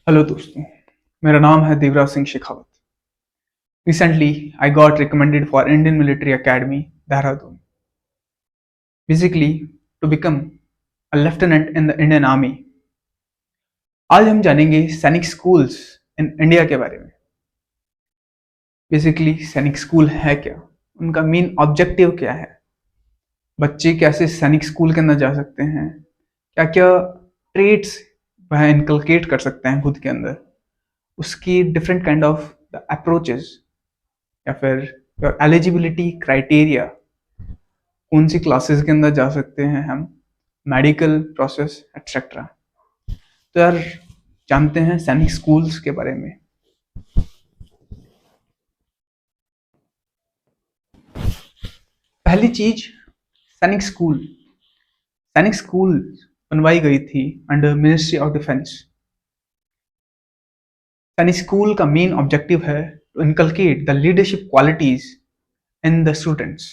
Hello दोस्तों, मेरा नाम है Devraj Singh Shekhawat. Recently, I got recommended for Indian Military Academy, Dehradun, basically to become a lieutenant in the Indian Army. आज हम जानेंगे सैनिक स्कूल्स इन इंडिया के बारे में। बेसिकली सैनिक स्कूल है क्या, उनका मेन ऑब्जेक्टिव क्या है, बच्चे कैसे सैनिक स्कूल के अंदर जा सकते हैं, क्या क्या ट्रेड्स वह इनकलकेट कर सकते हैं खुद के अंदर, उसकी डिफरेंट काइंड ऑफ अप्रोचेस या फिर एलिजिबिलिटी क्राइटेरिया, कौन सी क्लासेस के अंदर जा सकते हैं हम, मेडिकल प्रोसेस एटसेट्रा। तो यार जानते हैं सैनिक स्कूल्स के बारे में। पहली चीज, सैनिक स्कूल बनवाई गई थी under ministry of defence. Sainik school का मेन ऑब्जेक्टिव है to inculcate the leadership qualities in the students.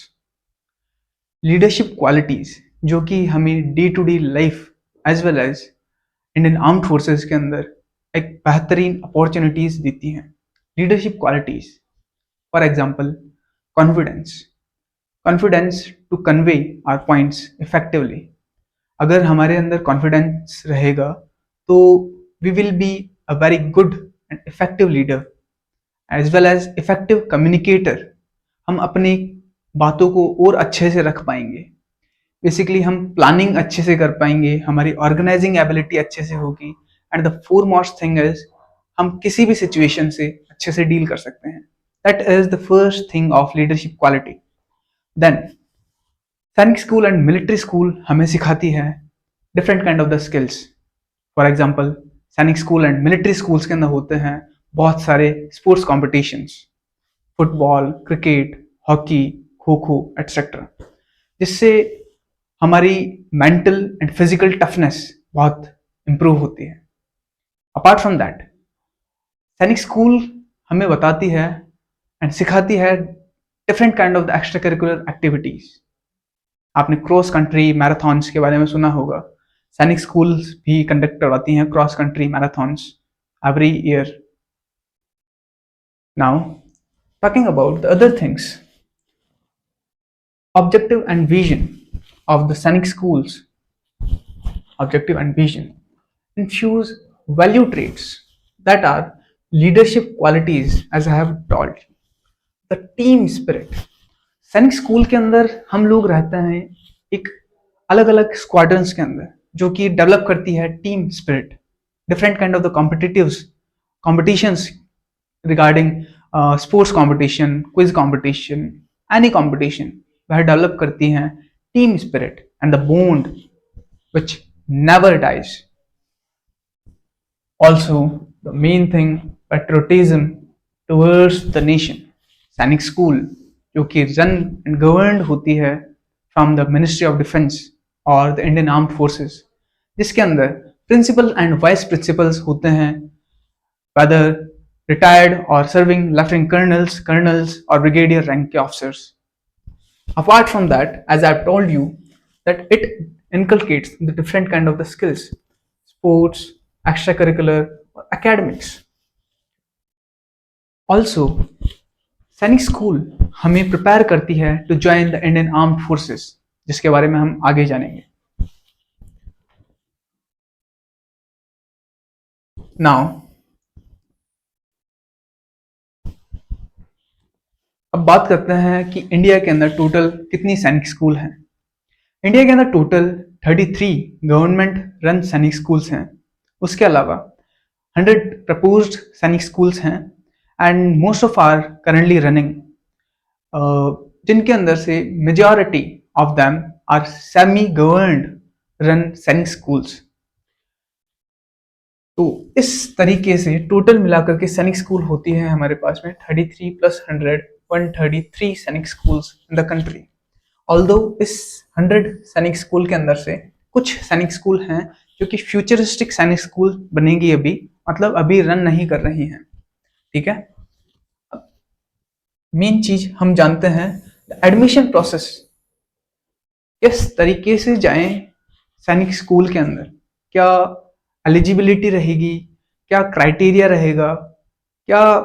Leadership qualities जो कि हमें day to day life as well as Indian armed forces के अंदर एक बेहतरीन अपॉर्चुनिटीज देती हैं। Leadership qualities, for example confidence, confidence to convey our points effectively. अगर हमारे अंदर कॉन्फिडेंस रहेगा तो we will be a very good and effective leader as well as effective communicator. हम अपनी बातों को और अच्छे से रख पाएंगे। बेसिकली हम प्लानिंग अच्छे से कर पाएंगे, हमारी ऑर्गेनाइजिंग एबिलिटी अच्छे से होगी, and the four most thing is हम किसी भी सिचुएशन से अच्छे से डील कर सकते हैं। That is the first thing of leadership quality. Then Sainik school and military school हमें सिखाती है different kind of the skills. For example Sainik school and military schools के अंदर होते हैं बहुत सारे sports competitions, football, cricket, hockey, kho kho etcetera, जिससे हमारी मेंटल एंड फिजिकल टफनेस बहुत इंप्रूव होती है। Apart from that Sainik school हमें बताती है एंड सिखाती है different kind of the extra curricular activities. आपने क्रॉस कंट्री मैराथन्स के बारे में सुना होगा। सैनिक स्कूल्स भी कंडक्ट करवाती हैं cross country marathons every year. Now talking about the other things, objective and vision of the Sainik schools. Objective and vision infuse value traits that are leadership qualities, as I have told you. The team spirit, सैनिक school के अंदर हम लोग रहते हैं एक अलग अलग स्क्वाड्रंस के अंदर, जो कि डेवलप करती है team spirit. Different kind of the competitives competitions regarding sports competition, quiz competition, any competition, वह डेवलप करती हैं team spirit and the bond which never dies. Also the main thing, patriotism towards the nation. Sainik school जो कि run and governed होती है from the ministry of defence और the Indian armed forces, जिसके अंदर प्रिंसिपल एंड वाइस प्रिंसिपल्स होते हैं, whether retired और सर्विंग लेफ्टिनेंट कर्नल्स और ब्रिगेडियर रैंक के officers. Apart from that, as I've told you, that it inculcates the different kind of the skills, sports, extracurricular, or academics. Also, Sainik school हमें prepare करती है to join the Indian armed forces, जिसके बारे में हम आगे जानेंगे। नाउ अब बात करते हैं कि इंडिया के अंदर टोटल कितनी सैनिक स्कूल हैं। इंडिया के अंदर total 33 government run Sainik schools हैं। उसके अलावा 100 प्रपोज्ड सैनिक स्कूल्स हैं and most of are currently running, जिनके अंदर से majority of them are semi governed run Sainik schools. तो इस तरीके से टोटल मिलाकर के सैनिक स्कूल होती है हमारे पास में 33 प्लस 100 133 सैनिक schools in the country. Although इस 100 सैनिक स्कूल के अंदर से कुछ सैनिक स्कूल हैं जो कि फ्यूचरिस्टिक सैनिक स्कूल बनेंगी अभी, मतलब अभी रन नहीं कर रही हैं। ठीक है, मेन चीज हम जानते हैं एडमिशन प्रोसेस, किस तरीके से जाएं सैनिक स्कूल के अंदर, क्या एलिजिबिलिटी रहेगी, क्या क्राइटेरिया रहेगा, क्या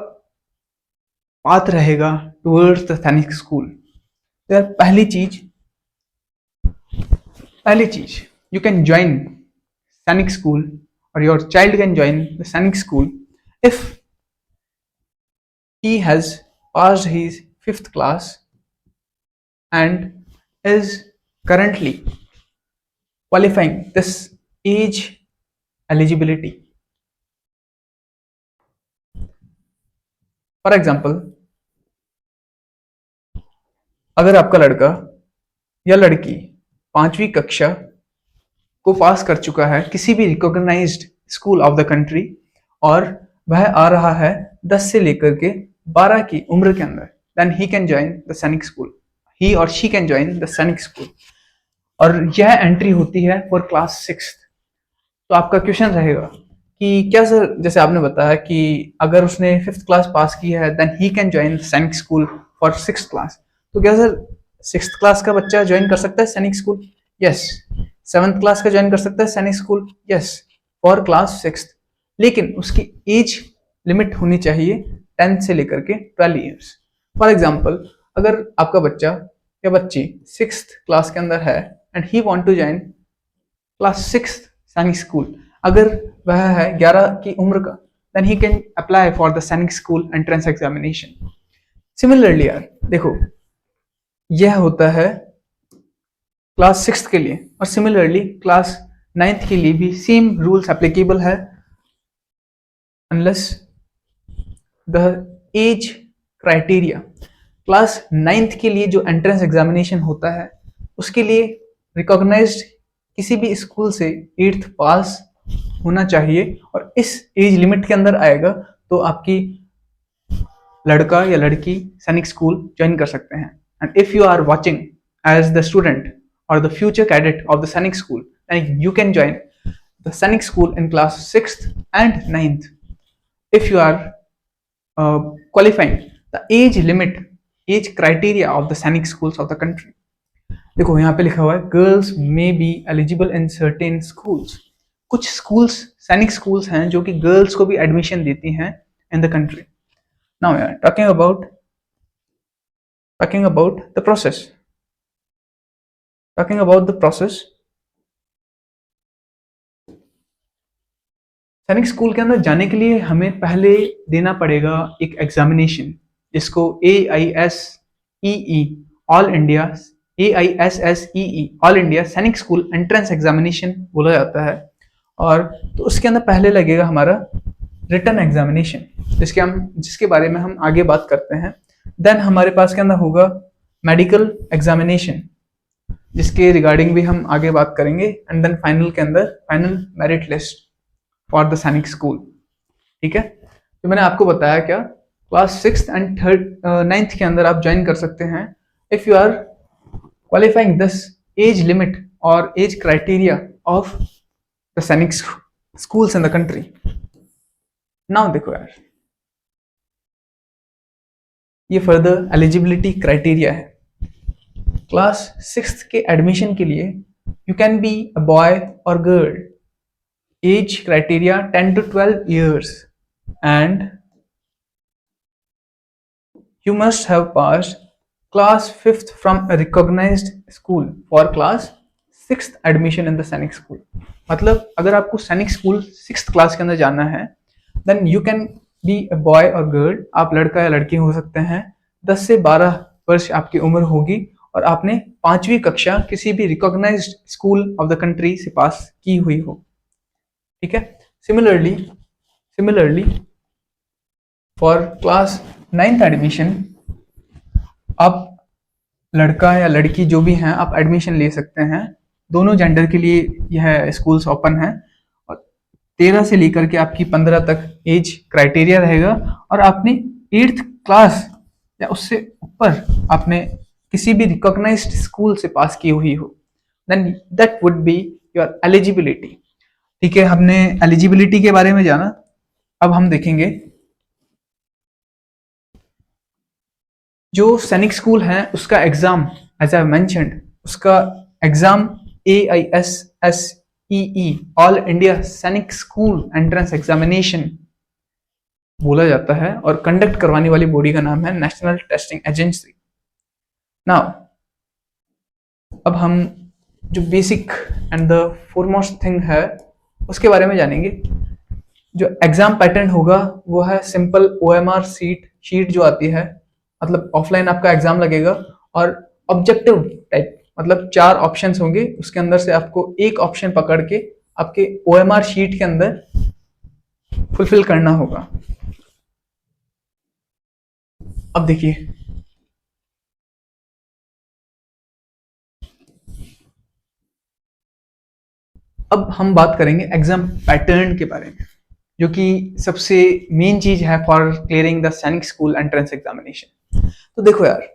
पाथ रहेगा टुवर्ड्स द सैनिक स्कूल। तो यार पहली चीज यू कैन ज्वाइन सैनिक स्कूल और your child can join the Sainik school if he has passed his fifth class and is currently qualifying this age eligibility. For example, अगर आपका लड़का या लड़की 5वीं कक्षा को पास कर चुका है किसी भी recognised school of the country और वह आ रहा है 10 से लेकर के 12 की उम्र के अंदर, then he can join the Sainik school, he और she can join the Sainik school. और यह एंट्री होती है फॉर क्लास 6। तो आपका क्वेश्चन रहेगा कि क्या सर, जैसे आपने बताया कि अगर उसने 5th क्लास पास की है देन ही कैन ज्वाइन सैनिक स्कूल फॉर 6th क्लास, तो क्या सर 6th क्लास का बच्चा ज्वाइन कर सकता है सैनिक स्कूल? यस। 7th क्लास का ज्वाइन कर सकता है सैनिक school? Yes, for class 6th। लेकिन उसकी एज लिमिट होनी चाहिए 10 से लेकर के 12 ईयर्स। फॉर एग्जाम्पल, अगर आपका बच्चा या बच्ची 6th क्लास के अंदर है and he want to join class 6th Sainik school, अगर वह है 11 की उम्र का, then he can apply for the Sainik school entrance examination. Similarly यार देखो, यह होता है क्लास 6th के लिए, और सिमिलरली क्लास 9th के लिए भी सेम रूल्स एप्लीकेबल है, unless the age criteria. Class 9th के लिए जो एंट्रेंस एग्जामिनेशन होता है उसके लिए रिकॉग्नाइज्ड किसी भी स्कूल से 8th पास होना चाहिए, और इस एज लिमिट के अंदर आएगा तो आपकी लड़का या लड़की सैनिक स्कूल ज्वाइन कर सकते हैं। And if you are watching as the student or the future cadet of the Sainik school, and you can join the Sainik school in class 6th and 9th if you are qualifying the age limit, age criteria of the Sainik schools of the country. देखो यहाँ पे लिखा हुआ है girls may be eligible in certain schools. कुछ schools सैनिक schools हैं जो कि गर्ल्स को भी एडमिशन देती हैं इन द कंट्री। नाउ यार talking about the process, talking about the process, सैनिक स्कूल के अंदर जाने के लिए हमें पहले देना पड़ेगा एक एग्जामिनेशन जिसको AISEE ऑल इंडिया सैनिक स्कूल एंट्रेंस एग्जामिनेशन बोला जाता है। और तो उसके अंदर पहले लगेगा हमारा रिटन एग्जामिनेशन जिसके बारे में हम आगे बात करते हैं। देन हमारे पास के अंदर होगा मेडिकल एग्जामिनेशन जिसके रिगार्डिंग भी हम आगे बात करेंगे। एंड देन फाइनल के अंदर final merit list for the Sainik school. ठीक है, तो मैंने आपको बताया क्या क्लास 6th एंड 9th के अंदर आप ज्वाइन कर सकते हैं if you are qualifying this age limit और age criteria of the Sainik schools in the country. Now देखो यार, ये फर्दर एलिजिबिलिटी क्राइटेरिया है। क्लास 6th के एडमिशन के लिए you can be a boy और girl, age criteria 10 to 12 years, and you must have passed class 5th from a recognized school for class 6th admission in the सैनिक school. मतलब अगर आपको सैनिक school 6th class के अंदर जाना है then you can be a boy और गर्ल, आप लड़का या लड़की हो सकते हैं, 10 से 12 वर्ष आपकी उम्र होगी और आपने 5वीं कक्षा किसी भी recognised school of the country से पास की हुई हो। ठीक है, similarly for class 9th admission आप लड़का या लड़की जो भी हैं आप एडमिशन ले सकते हैं। दोनों जेंडर के लिए यह स्कूल्स ओपन है और 13 से लेकर के आपकी 15 तक एज क्राइटेरिया रहेगा, और आपने 8th क्लास या उससे ऊपर आपने किसी भी रिकॉग्नाइज्ड स्कूल से पास की हुई हो, then that would be your eligibility. ठीक है, हमने एलिजिबिलिटी के बारे में जाना। अब हम देखेंगे जो सैनिक स्कूल है उसका एग्जाम, एज आई मेंशन्ड, उसका exam AISSEE NIEE all India सैनिक स्कूल एंट्रेंस एग्जामिनेशन बोला जाता है और कंडक्ट करवाने वाली बॉडी का नाम है नेशनल टेस्टिंग एजेंसी। नाउ अब हम जो basic and the foremost thing है उसके बारे में जानेंगे। जो एग्जाम पैटर्न होगा वो है सिंपल OMR शीट जो आती है, मतलब ऑफलाइन आपका एग्जाम लगेगा, और ऑब्जेक्टिव टाइप, मतलब 4 ऑप्शंस होंगे, उसके अंदर से आपको एक ऑप्शन पकड़ के आपके OMR शीट के अंदर फुलफिल करना होगा। अब देखिए, अब हम बात करेंगे एग्जाम पैटर्न के बारे में, जो कि सबसे मेन चीज है for clearing the Sainik school entrance examination. तो देखो यार,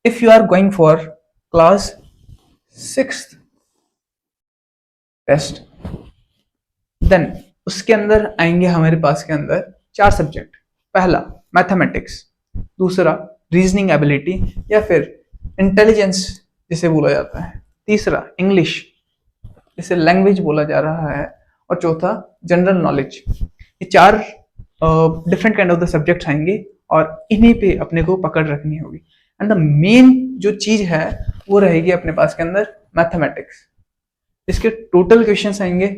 if you are going for class 6th test, then उसके अंदर आएंगे हमारे पास के अंदर 4 सब्जेक्ट। पहला मैथमेटिक्स, दूसरा रीजनिंग एबिलिटी या फिर इंटेलिजेंस जिसे बोला जाता है, तीसरा इंग्लिश जिसे लैंग्वेज बोला जा रहा है, और चौथा जनरल नॉलेज। ये 4 different kind of the subjects आएंगे और इन्हीं पे अपने को पकड़ रखनी होगी। एंड द मेन जो चीज है वो रहेगी अपने पास के अंदर मैथमेटिक्स। इसके टोटल क्वेश्चंस आएंगे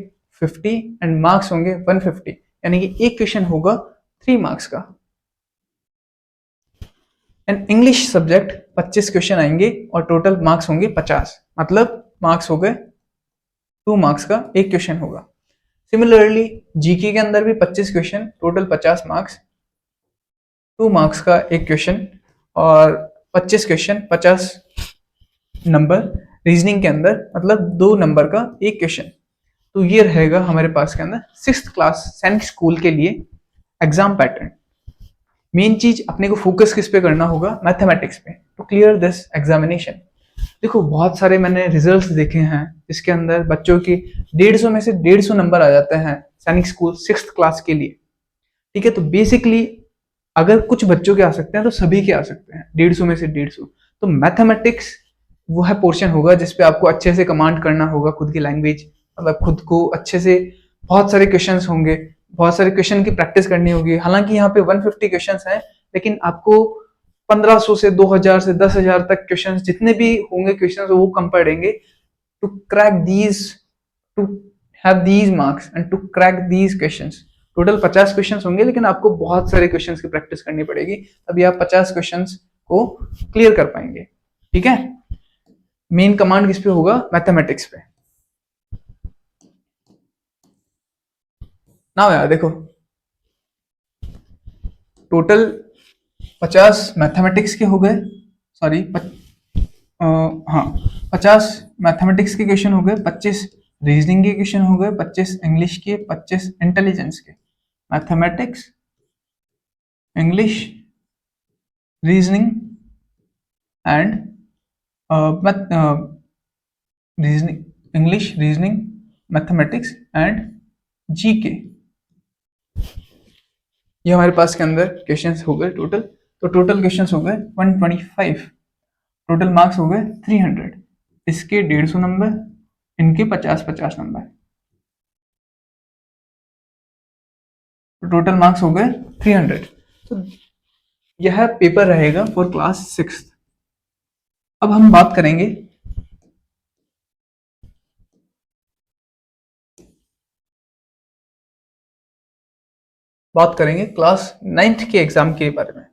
50 एंड मार्क्स होंगे 150, यानी कि एक क्वेश्चन होगा 3 मार्क्स का। एंड इंग्लिश सब्जेक्ट 25 क्वेश्चन आएंगे और टोटल मार्क्स होंगे 50, मतलब मार्क्स हो गए 2 मार्क्स का एक क्वेश्चन होगा। सिमिलरली जीके के अंदर भी 25 क्वेश्चन, टोटल 50 मार्क्स, 2 मार्क्स का एक क्वेश्चन, और 25 क्वेश्चन 50 नंबर रीजनिंग के अंदर, मतलब 2 नंबर का एक क्वेश्चन। तो ये रहेगा हमारे पास के अंदर 6th क्लास सैनिक स्कूल के लिए एग्जाम पैटर्न। मेन चीज अपने को फोकस किस पे करना होगा, मैथमेटिक्स पे, टू क्लियर दिस एग्जामिनेशन। देखो बहुत सारे मैंने रिजल्ट्स देखे हैं जिसके अंदर बच्चों की 150 में से 150 नंबर आ जाते हैं सैनिक स्कूल 6th क्लास के लिए। ठीक है, तो बेसिकली अगर कुछ बच्चों के आ सकते हैं तो सभी के आ सकते हैं 150 में से 150। तो मैथमेटिक्स वो है पोर्शन होगा जिसपे आपको अच्छे से कमांड करना होगा खुद की लैंग्वेज, मतलब खुद को अच्छे से, बहुत सारे क्वेश्चंस होंगे, बहुत सारे क्वेश्चन की प्रैक्टिस करनी होगी। हालांकि यहाँ पे 150 क्वेश्चंस हैं, लेकिन आपको 1500 से 2000 से 10,000 तक क्वेश्चंस जितने भी होंगे क्वेश्चंस वो कम पड़ेंगे to crack these, to have these marks and to crack these questions. Total 50 questions होंगे, लेकिन आपको बहुत सारे क्वेश्चंस की प्रैक्टिस करनी पड़ेगी, तभी आप 50 क्वेश्चंस को क्लियर कर पाएंगे। ठीक है, मेन कमांड किस पे होगा, मैथमेटिक्स पे। ना यार देखो, टोटल 50 मैथमेटिक्स के हो गए, सॉरी हाँ 50 मैथमेटिक्स के क्वेश्चन हो गए, 25 रीजनिंग के क्वेश्चन हो गए, 25 इंग्लिश के, 25 इंटेलिजेंस के। Mathematics, English, reasoning and reasoning, English, reasoning, mathematics and GK, ये हमारे पास के अंदर क्वेश्चंस हो गए टोटल। तो टोटल क्वेश्चंस हो गए 125, टोटल मार्क्स हो गए 300, इसके 150 नंबर, इनके 50-50 नंबर, तो टोटल मार्क्स हो गए 300। तो यह पेपर रहेगा फॉर क्लास 6। अब हम बात करेंगे क्लास 9th के एग्जाम के बारे में।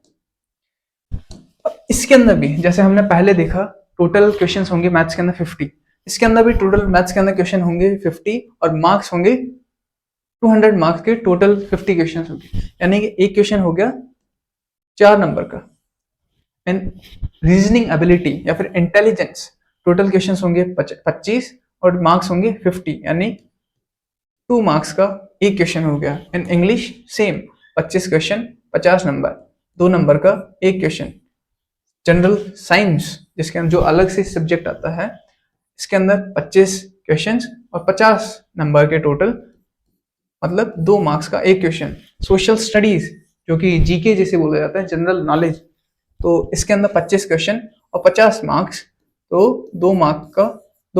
इसके अंदर भी जैसे हमने पहले देखा, टोटल क्वेश्चंस होंगे मैथ्स के अंदर 50, इसके अंदर भी टोटल मैथ्स के अंदर क्वेश्चन होंगे 50 और मार्क्स होंगे 200 मार्क्स के, टोटल 50 क्वेश्चंस होंगे, यानी कि एक क्वेश्चन हो गया 4 नंबर का। एंड रीजनिंग एबिलिटी या फिर इंटेलिजेंस, टोटल क्वेश्चंस होंगे 25 और मार्क्स होंगे 50, यानी 2 मार्क्स का एक क्वेश्चन हो गया। In English same, 25 question 50 number, 2 number का एक क्वेश्चन। जनरल साइंस जिसके अंदर जो अलग से सब्जेक्ट आता है, इसके अंदर 25 क्वेश्चंस और 50 नंबर के टोटल, मतलब 2 मार्क्स का एक क्वेश्चन। सोशल स्टडीज जो कि जीके जिसे बोला जाता है, जनरल नॉलेज, तो इसके अंदर 25 क्वेश्चन और 50 मार्क्स, तो 2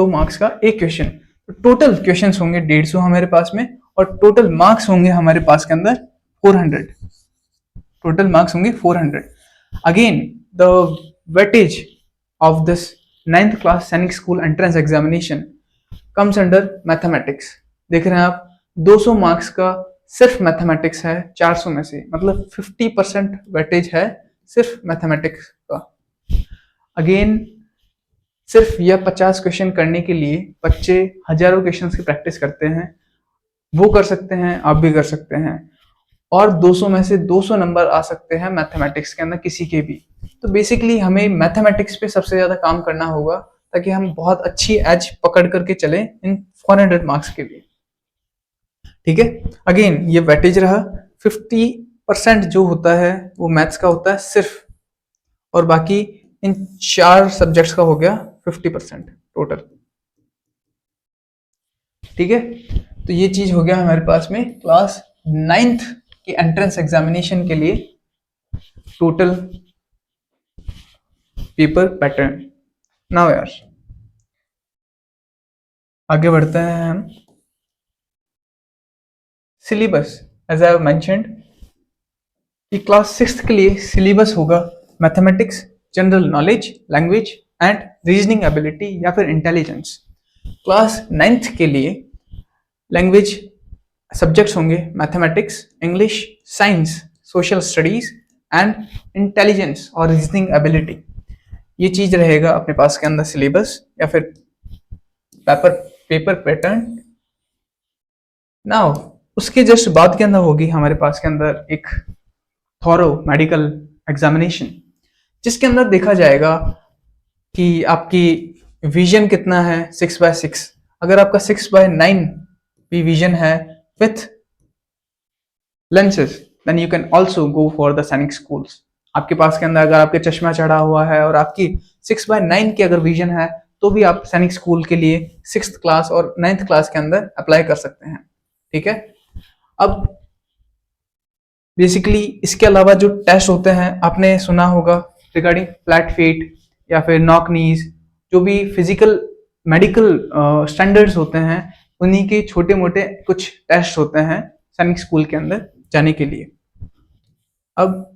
मार्क्स का एक क्वेश्चन। टोटल क्वेश्चंस होंगे 150 हमारे पास में, और टोटल मार्क्स होंगे हमारे पास के अंदर 400। टोटल मार्क्स होंगे 400। Again the weightage of this 9th class Sainik school entrance examination comes under mathematics. देख रहे हैं आप, 200 मार्क्स का सिर्फ मैथमेटिक्स है 400 में से, मतलब 50% वेटेज है सिर्फ मैथमेटिक्स का। अगेन सिर्फ यह 50 क्वेश्चन करने के लिए बच्चे हजारों क्वेश्चन की प्रैक्टिस करते हैं। वो कर सकते हैं, आप भी कर सकते हैं, और 200 में से 200 नंबर आ सकते हैं मैथमेटिक्स के अंदर किसी के भी। तो बेसिकली हमें मैथमेटिक्स पे सबसे ज्यादा काम करना होगा ताकि हम बहुत अच्छी एज पकड़ करके चले इन 400 मार्क्स के लिए। ठीक है, अगेन ये वेटेज रहा। 50% जो होता है वो मैथ्स का होता है सिर्फ, और बाकी इन 4 सब्जेक्ट्स का हो गया 50% टोटल। ठीक है, तो ये चीज हो गया हमारे पास में क्लास 9th के एंट्रेंस एग्जामिनेशन के लिए टोटल पेपर पैटर्न। नाउ यार आगे बढ़ते हैं हम। Syllabus, as I have mentioned कि क्लास 6th के लिए सिलेबस होगा mathematics, general knowledge, language and reasoning ability या फिर इंटेलिजेंस। क्लास 9th के लिए लैंग्वेज सब्जेक्ट्स होंगे mathematics, English, science, social studies and intelligence और रीजनिंग एबिलिटी। ये चीज रहेगा अपने पास के अंदर सिलेबस या फिर पेपर पैटर्न। नाउ उसके जस्ट बाद के अंदर होगी हमारे पास के अंदर एक थॉरो मेडिकल एग्जामिनेशन, जिसके अंदर देखा जाएगा कि आपकी विजन कितना है 6/6। अगर आपका 6/9 भी विजन है with lenses, then you can also go for the सैनिक schools। आपके पास के अंदर अगर आपके चश्मा चढ़ा हुआ है और आपकी 6/9 की अगर विजन है तो भी आप सैनिक स्कूल के लिए 6th क्लास और 9th क्लास के अंदर अप्लाई कर सकते हैं। ठीक है, अब बेसिकली इसके अलावा जो टेस्ट होते हैं आपने सुना होगा रिगार्डिंग फ्लैट फीट या फिर नॉक नीज, जो भी फिजिकल मेडिकल स्टैंडर्ड्स होते हैं उन्हीं के छोटे मोटे कुछ टेस्ट होते हैं सैनिक स्कूल के अंदर जाने के लिए। अब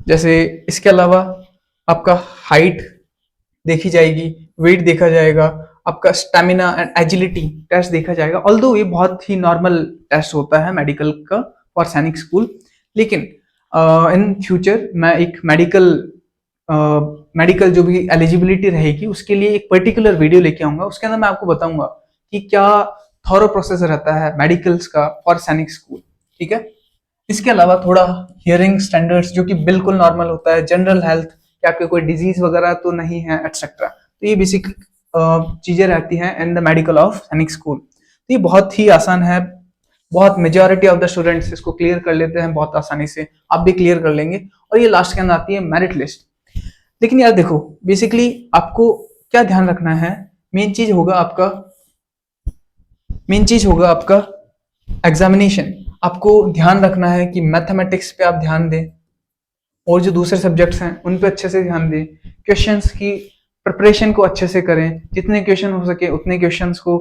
जैसे इसके अलावा आपका हाइट देखी जाएगी, वेट देखा जाएगा, आपका स्टैमिना एंड एजिलिटी टेस्ट देखा जाएगा। ऑल्दो ये बहुत ही नॉर्मल टेस्ट होता है मेडिकल का फॉर सैनिक स्कूल, लेकिन इन फ्यूचर मैं एक मेडिकल जो भी एलिजिबिलिटी रहेगी उसके लिए एक पर्टिकुलर वीडियो लेके आऊंगा। उसके अंदर मैं आपको बताऊंगा कि क्या थॉरो प्रोसेस रहता है मेडिकल्स का फॉर सैनिक स्कूल। ठीक है, इसके अलावा थोड़ा हियरिंग स्टैंडर्ड्स जो कि बिल्कुल नॉर्मल होता है, जनरल हेल्थ कि आपके कोई डिजीज वगैरह तो नहीं है एटसेट्रा, तो ये बेसिक चीजें रहती हैं इन द मेडिकल ऑफ सैनिक स्कूल। तो ये बहुत ही आसान है, बहुत मेजॉरिटी ऑफ द स्टूडेंट्स इसको क्लियर कर लेते हैं बहुत आसानी से, आप भी क्लियर कर लेंगे। और ये लास्ट के अंदर आती है मेरिट लिस्ट। लेकिन यार देखो, बेसिकली आपको क्या ध्यान रखना है, मेन चीज होगा आपका एग्जामिनेशन। आपको ध्यान रखना है कि मैथमेटिक्स पे आप ध्यान दें और जो दूसरे सब्जेक्ट्स हैं उन पे अच्छे से ध्यान दें। क्वेश्चंस की प्रिपरेशन को अच्छे से करें, जितने क्वेश्चन हो सके उतने क्वेश्चंस को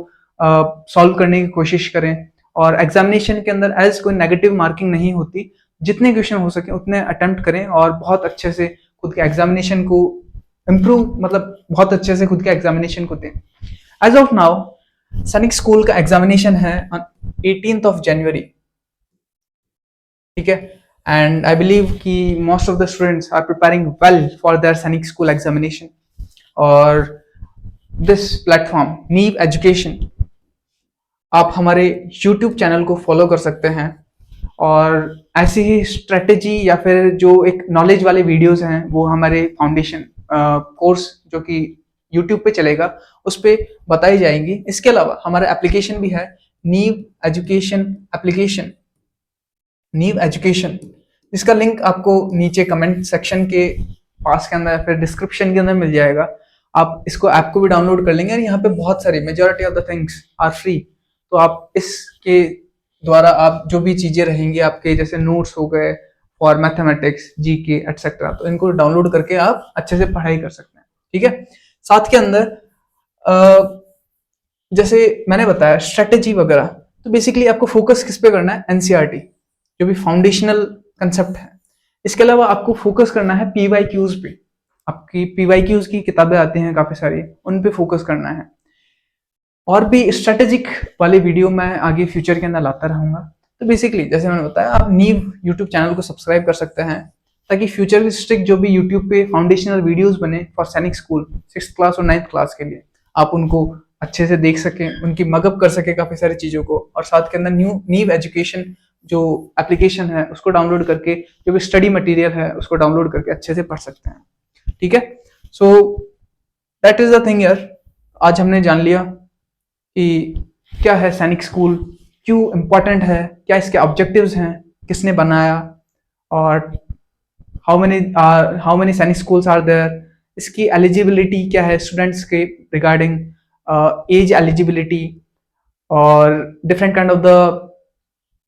सॉल्व करने की कोशिश करें। और एग्जामिनेशन के अंदर एज कोई नेगेटिव मार्किंग नहीं होती, जितने क्वेश्चन हो सके उतने अटेम्प्ट करें और बहुत अच्छे से खुद के एग्जामिनेशन को इम्प्रूव, मतलब बहुत अच्छे से खुद के एग्जामिनेशन को दें। As of now Sainik school का एग्जामिनेशन है ऑन 18th of January। ठीक है, एंड आई बिलीव कि most of the students are preparing well for their Sainik school examination. और दिस प्लेटफॉर्म नीव एजुकेशन, आप हमारे YouTube चैनल को फॉलो कर सकते हैं और ऐसी ही स्ट्रेटेजी या फिर जो एक नॉलेज वाले वीडियोस हैं वो हमारे फाउंडेशन कोर्स जो कि YouTube पे चलेगा उस पे बताई जाएंगी। इसके अलावा हमारा एप्लीकेशन भी है, नीव एजुकेशन, जिसका लिंक आपको नीचे कमेंट सेक्शन के पास के अंदर या फिर डिस्क्रिप्शन के अंदर मिल जाएगा। आप इसको ऐप को भी डाउनलोड कर लेंगे और यहाँ पे बहुत सारी majority of the things are free. तो आप इसके द्वारा आप जो भी चीजें रहेंगी आपके, जैसे नोट्स हो गए फॉर मैथमेटिक्स, जीके एटसेट्रा, तो इनको डाउनलोड करके आप अच्छे से पढ़ाई कर सकते हैं। ठीक है, साथ के अंदर जैसे मैंने बताया स्ट्रेटेजी वगैरह, तो बेसिकली आपको फोकस किस पे करना है, एनसीईआरटी जो भी फाउंडेशनल कंसेप्ट है। इसके अलावा आपको फोकस करना है पीवाईक्यूज पे, आपकी पीवाईक्यूज की किताबें आती हैं काफी सारी, उन पे फोकस करना है। और भी स्ट्रेटेजिक वाले वीडियो मैं आगे फ्यूचर के अंदर लाता रहूंगा। तो बेसिकली जैसे मैंने बताया, आप नीव यूट्यूब चैनल को सब्सक्राइब कर सकते हैं, ताकि फ्यूचरिस्टिक जो भी यूट्यूब पे फाउंडेशनल वीडियोस बने फॉर सैनिक स्कूल 6th क्लास और 9th क्लास के लिए, आप उनको अच्छे से देख सकें, उनकी मगअप कर सके काफी सारी चीजों को, और साथ के अंदर नीव एजुकेशन जो एप्लीकेशन है उसको डाउनलोड करके, जो भी स्टडी मटेरियल है उसको डाउनलोड करके अच्छे से पढ़ सकते हैं। ठीक है, so that is the thing यार। आज हमने जान लिया कि क्या है सैनिक स्कूल, क्यों इम्पोर्टेंट है, क्या इसके ऑब्जेक्टिव्स हैं, किसने बनाया, और हाउ मेनी सैनिक स्कूल्स आर देयर, इसकी एलिजिबिलिटी क्या है स्टूडेंट्स के रिगार्डिंग एज एलिजिबिलिटी, और different kind of the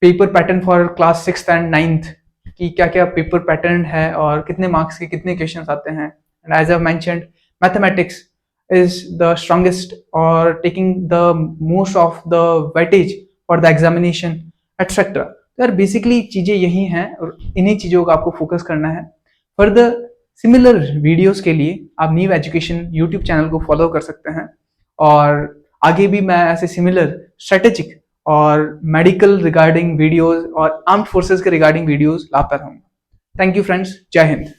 paper pattern for class 6th and 9th की क्या क्या पेपर पैटर्न है और कितने मार्क्स के कितने क्वेश्चंस आते हैं। And as I mentioned, mathematics is the strongest or taking the most of the weightage for the examination etc. तो यार बेसिकली चीजें यही हैं और इन्हीं चीजों का आपको फोकस करना है। फर्दर सिमिलर वीडियोस के लिए आप नीव एजुकेशन यूट्यूब चैनल को फॉलो कर सकते हैं, और आगे भी मैं ऐसे सिमिलर स्ट्रेटेजिक और मेडिकल रिगार्डिंग वीडियोस और आर्म्ड फोर्सेस के रिगार्डिंग वीडियोस लाता रहूंगा। थैंक यू फ्रेंड्स, जय हिंद।